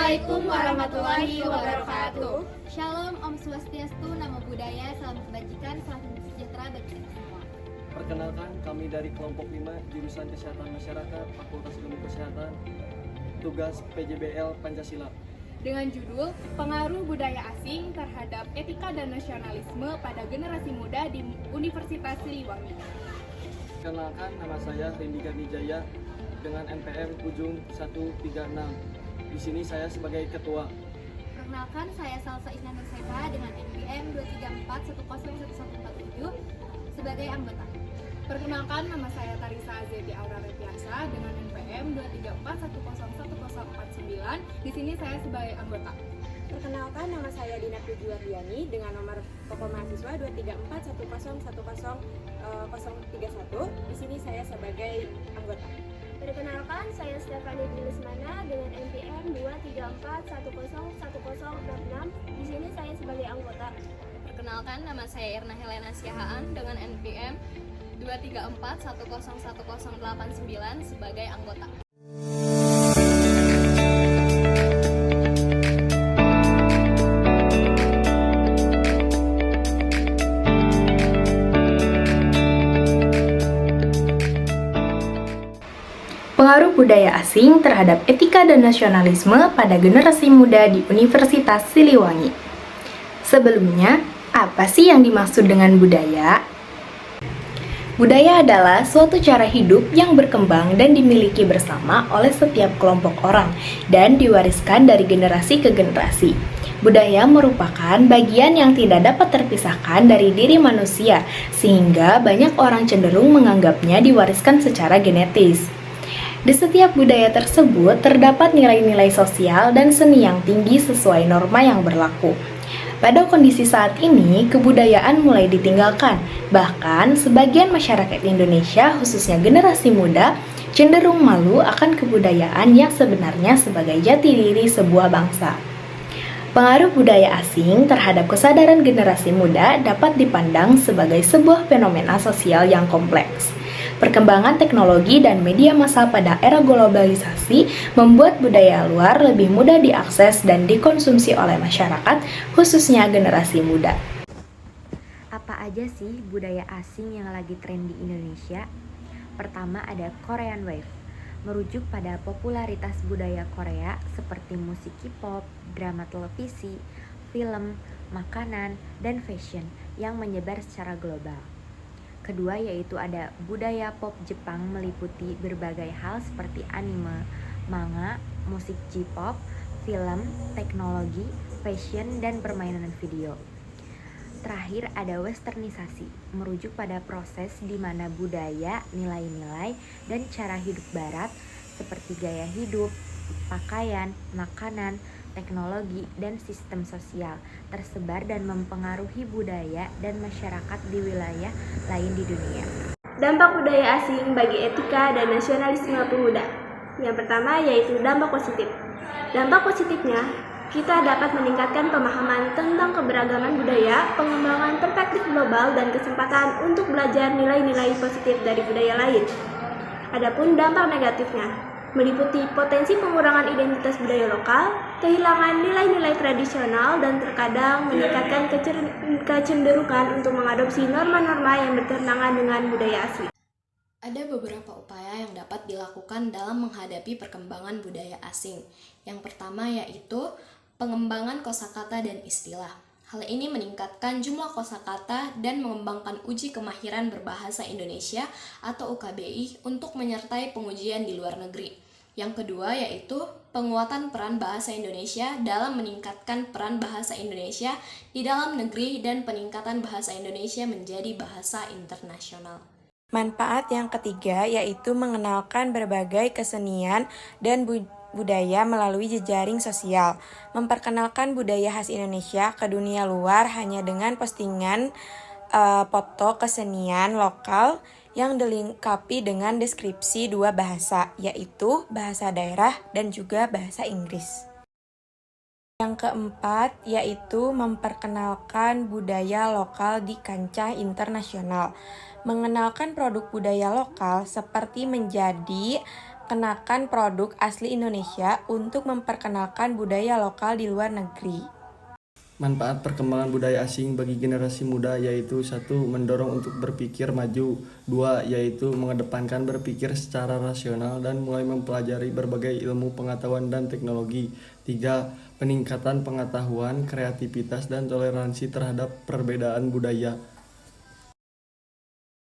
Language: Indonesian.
Assalamualaikum warahmatullahi wabarakatuh. Shalom, Om Swastiastu, Namo Buddhaya, salam kebajikan, salam sejahtera bagi kita semua. Perkenalkan, kami dari kelompok 5 jurusan Kesehatan Masyarakat, Fakultas Ilmu Kesehatan, tugas PJBL Pancasila. Dengan judul Pengaruh Budaya Asing Terhadap Etika dan Nasionalisme pada Generasi Muda di Universitas Siliwangi. Perkenalkan, nama saya Rindi Garnijaya dengan NPM ujung 136. Di sini saya sebagai ketua. Perkenalkan, saya Salsa Isna Nursefa dengan NPM 234101147 sebagai anggota. Perkenalkan, nama saya Tarisa Azeti Aura Retiansa dengan NPM 234101049. Di sini saya sebagai anggota. Perkenalkan, nama saya Dina Pujuwardiani dengan nomor pokok mahasiswa 234111031. Di sini saya sebagai anggota. Perkenalkan, saya Stefani Dilismana dengan NPM 234101066. Di sini saya sebagai anggota. Perkenalkan, nama saya Irna Helena Siahaan dengan NPM 234101089 sebagai anggota. Pengaruh budaya asing terhadap etika dan nasionalisme pada generasi muda di Universitas Siliwangi. Sebelumnya, apa sih yang dimaksud dengan budaya? Budaya adalah suatu cara hidup yang berkembang dan dimiliki bersama oleh setiap kelompok orang dan diwariskan dari generasi ke generasi. Budaya merupakan bagian yang tidak dapat terpisahkan dari diri manusia, sehingga banyak orang cenderung menganggapnya diwariskan secara genetis. Di setiap budaya tersebut terdapat nilai-nilai sosial dan seni yang tinggi sesuai norma yang berlaku. Pada kondisi saat ini, kebudayaan mulai ditinggalkan. Bahkan, sebagian masyarakat Indonesia, khususnya generasi muda, cenderung malu akan kebudayaan yang sebenarnya sebagai jati diri sebuah bangsa. Pengaruh budaya asing terhadap kesadaran generasi muda dapat dipandang sebagai sebuah fenomena sosial yang kompleks. Perkembangan teknologi dan media massa pada era globalisasi membuat budaya luar lebih mudah diakses dan dikonsumsi oleh masyarakat, khususnya generasi muda. Apa aja sih budaya asing yang lagi tren di Indonesia? Pertama ada Korean Wave, merujuk pada popularitas budaya Korea seperti musik K-pop, drama televisi, film, makanan, dan fashion yang menyebar secara global. Kedua yaitu ada budaya pop Jepang meliputi berbagai hal seperti anime, manga, musik J-pop, film, teknologi, fashion, dan permainan video. Terakhir ada westernisasi, merujuk pada proses di mana budaya, nilai-nilai, dan cara hidup barat seperti gaya hidup, pakaian, makanan, teknologi, dan sistem sosial tersebar dan mempengaruhi budaya dan masyarakat di wilayah lain di dunia. Dampak budaya asing bagi etika dan nasionalisme pemuda. Yang pertama yaitu dampak positif. Dampak positifnya, kita dapat meningkatkan pemahaman tentang keberagaman budaya, pengembangan perspektif global, dan kesempatan untuk belajar nilai-nilai positif dari budaya lain. Adapun dampak negatifnya, meliputi potensi pengurangan identitas budaya lokal, kehilangan nilai-nilai tradisional, dan terkadang meningkatkan kecenderungan untuk mengadopsi norma-norma yang bertentangan dengan budaya asli. Ada beberapa upaya yang dapat dilakukan dalam menghadapi perkembangan budaya asing. Yang pertama yaitu pengembangan kosakata dan istilah. Hal ini meningkatkan jumlah kosakata dan mengembangkan uji kemahiran berbahasa Indonesia atau UKBI untuk menyertai pengujian di luar negeri. Yang kedua yaitu penguatan peran bahasa Indonesia dalam meningkatkan peran bahasa Indonesia di dalam negeri dan peningkatan bahasa Indonesia menjadi bahasa internasional. Manfaat yang ketiga yaitu mengenalkan berbagai kesenian dan budaya melalui jejaring sosial. Memperkenalkan budaya khas Indonesia ke dunia luar hanya dengan postingan foto kesenian lokal yang dilengkapi dengan deskripsi dua bahasa, yaitu bahasa daerah dan juga bahasa Inggris. Yang keempat yaitu memperkenalkan budaya lokal di kancah internasional. Mengenalkan produk budaya lokal seperti menjadi kenakan produk asli Indonesia untuk memperkenalkan budaya lokal di luar negeri. Manfaat perkembangan budaya asing bagi generasi muda yaitu 1. Mendorong untuk berpikir maju. 2. Yaitu mengedepankan berpikir secara rasional dan mulai mempelajari berbagai ilmu pengetahuan dan teknologi. 3. Peningkatan pengetahuan, kreativitas, dan toleransi terhadap perbedaan budaya.